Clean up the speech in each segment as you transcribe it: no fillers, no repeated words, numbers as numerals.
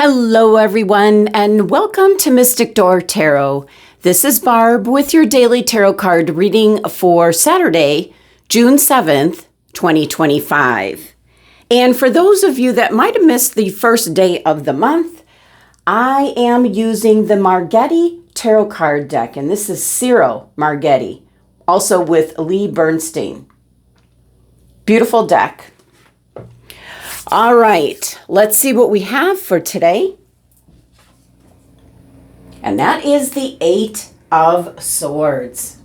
Hello, everyone, and welcome to Mystic Door Tarot. This is Barb with your daily tarot card reading for Saturday, June 7th, 2025. And for those of you that might have missed the first day of the month, I am using the Marchetti tarot card deck, and this is Ciro Marchetti, also with Lee Bernstein. Beautiful deck. All right, let's see what we have for today. And that is the Eight of Swords.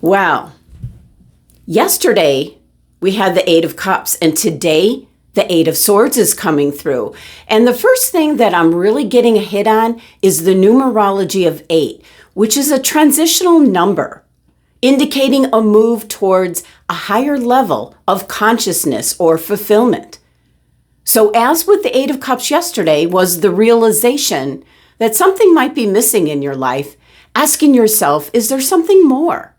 Well, yesterday we had the Eight of Cups, and today the Eight of Swords is coming through. And the first thing that I'm really getting a hit on is the numerology of 8, which is a transitional number, indicating a move towards a higher level of consciousness or fulfillment. So as with the Eight of Cups yesterday was the realization that something might be missing in your life, asking yourself, is there something more?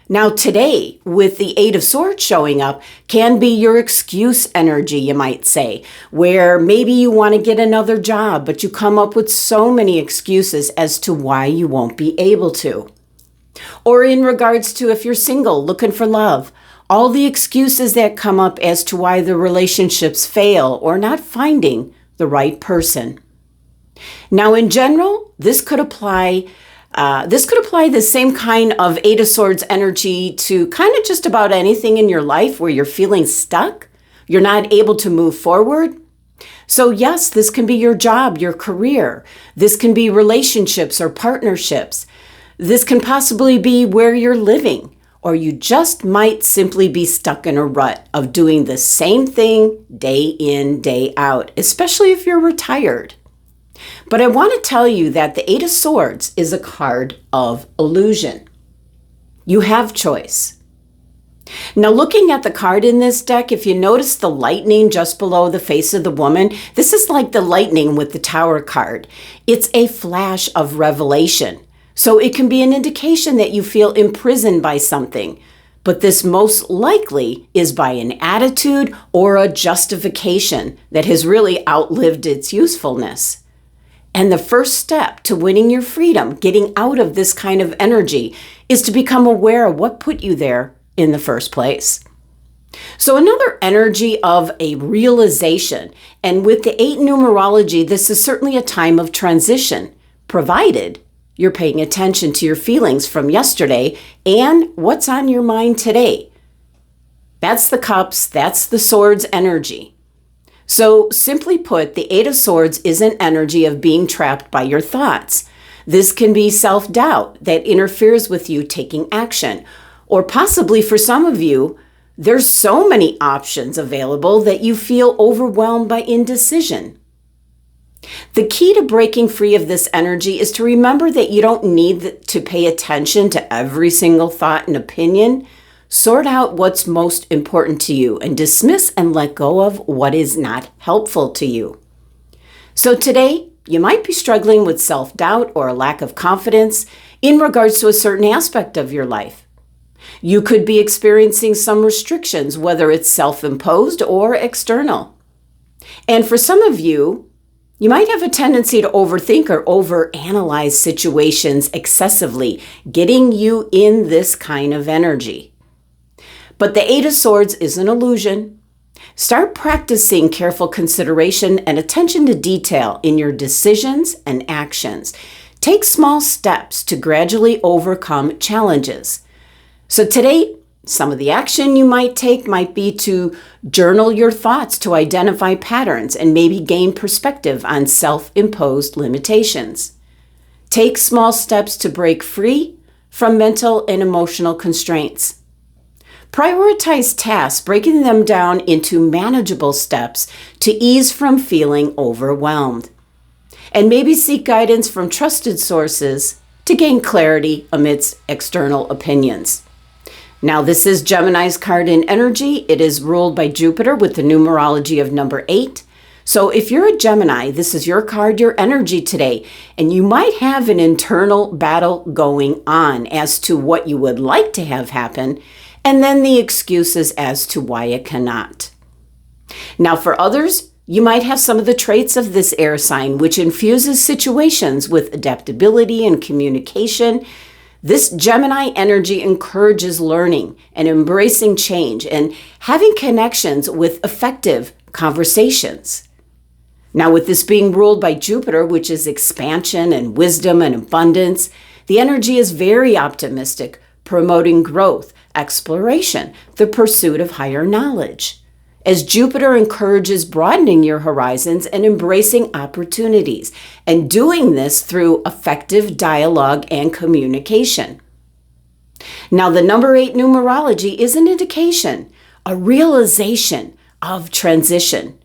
Now today, with the Eight of Swords showing up, can be your excuse energy, you might say, where maybe you want to get another job, but you come up with so many excuses as to why you won't be able to. Or in regards to if you're single, looking for love, all the excuses that come up as to why the relationships fail or not finding the right person. Now, in general, this could apply the same kind of Eight of Swords energy to kind of just about anything in your life where you're feeling stuck, you're not able to move forward. So yes, this can be your job, your career. This can be relationships or partnerships. This can possibly be where you're living, or you just might simply be stuck in a rut of doing the same thing day in, day out, especially if you're retired. But I want to tell you that the Eight of Swords is a card of illusion. You have choice. Now, looking at the card in this deck, if you notice the lightning just below the face of the woman, this is like the lightning with the Tower card. It's a flash of revelation. So it can be an indication that you feel imprisoned by something, but this most likely is by an attitude or a justification that has really outlived its usefulness. And the first step to winning your freedom, getting out of this kind of energy, is to become aware of what put you there in the first place. So another energy of a realization, and with the 8 numerology, this is certainly a time of transition, provided you're paying attention to your feelings from yesterday and what's on your mind today. That's the Cups, that's the Swords energy. So simply put, the Eight of Swords is an energy of being trapped by your thoughts. This can be self-doubt that interferes with you taking action. Or possibly for some of you, there's so many options available that you feel overwhelmed by indecision. The key to breaking free of this energy is to remember that you don't need to pay attention to every single thought and opinion. Sort out what's most important to you and dismiss and let go of what is not helpful to you. So today, you might be struggling with self-doubt or a lack of confidence in regards to a certain aspect of your life. You could be experiencing some restrictions, whether it's self-imposed or external. And for some of you, you might have a tendency to overthink or overanalyze situations excessively, getting you in this kind of energy. But the Eight of Swords is an illusion. Start practicing careful consideration and attention to detail in your decisions and actions. Take small steps to gradually overcome challenges. So today, some of the action you might take might be to journal your thoughts to identify patterns and maybe gain perspective on self-imposed limitations. Take small steps to break free from mental and emotional constraints. Prioritize tasks, breaking them down into manageable steps to ease from feeling overwhelmed. And maybe seek guidance from trusted sources to gain clarity amidst external opinions. Now, this is Gemini's card in energy. It is ruled by Jupiter with the numerology of number 8. So if you're a Gemini, this is your card, your energy today, and you might have an internal battle going on as to what you would like to have happen and then the excuses as to why it cannot. Now, for others, you might have some of the traits of this air sign, which infuses situations with adaptability and communication. This Gemini energy encourages learning and embracing change and having connections with effective conversations. Now, with this being ruled by Jupiter, which is expansion and wisdom and abundance, the energy is very optimistic, promoting growth, exploration, the pursuit of higher knowledge, as Jupiter encourages broadening your horizons and embracing opportunities, and doing this through effective dialogue and communication. Now, the number 8 numerology is an indication, a realization of transition,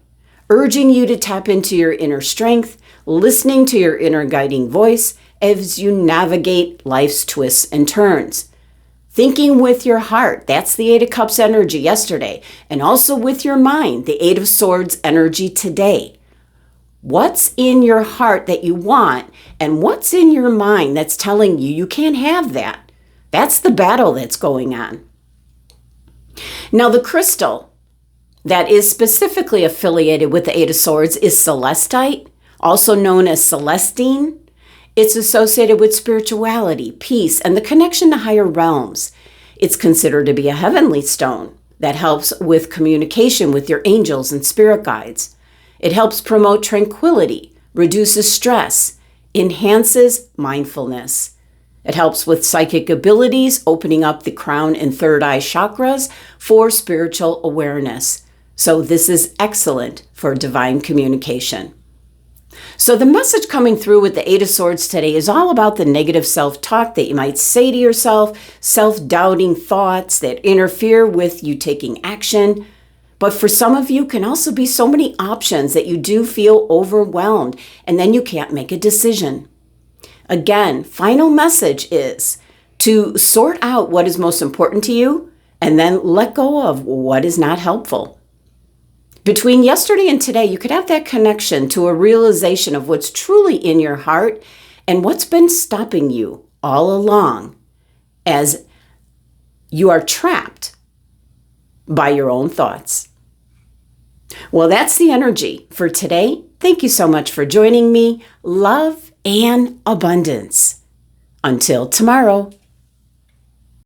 urging you to tap into your inner strength, listening to your inner guiding voice as you navigate life's twists and turns. Thinking with your heart, that's the 8 of Cups energy yesterday, and also with your mind, the 8 of Swords energy today. What's in your heart that you want, and what's in your mind that's telling you you can't have that? That's the battle that's going on. Now, the crystal that is specifically affiliated with the 8 of Swords is Celestite, also known as Celestine. It's associated with spirituality, peace, and the connection to higher realms. It's considered to be a heavenly stone that helps with communication with your angels and spirit guides. It helps promote tranquility, reduces stress, enhances mindfulness. It helps with psychic abilities, opening up the crown and third eye chakras for spiritual awareness. So this is excellent for divine communication. So the message coming through with the 8 of Swords today is all about the negative self-talk that you might say to yourself, self-doubting thoughts that interfere with you taking action. But for some of you can also be so many options that you do feel overwhelmed and then you can't make a decision. Again, final message is to sort out what is most important to you and then let go of what is not helpful. Between yesterday and today, you could have that connection to a realization of what's truly in your heart and what's been stopping you all along as you are trapped by your own thoughts. Well, that's the energy for today. Thank you so much for joining me. Love and abundance. Until tomorrow.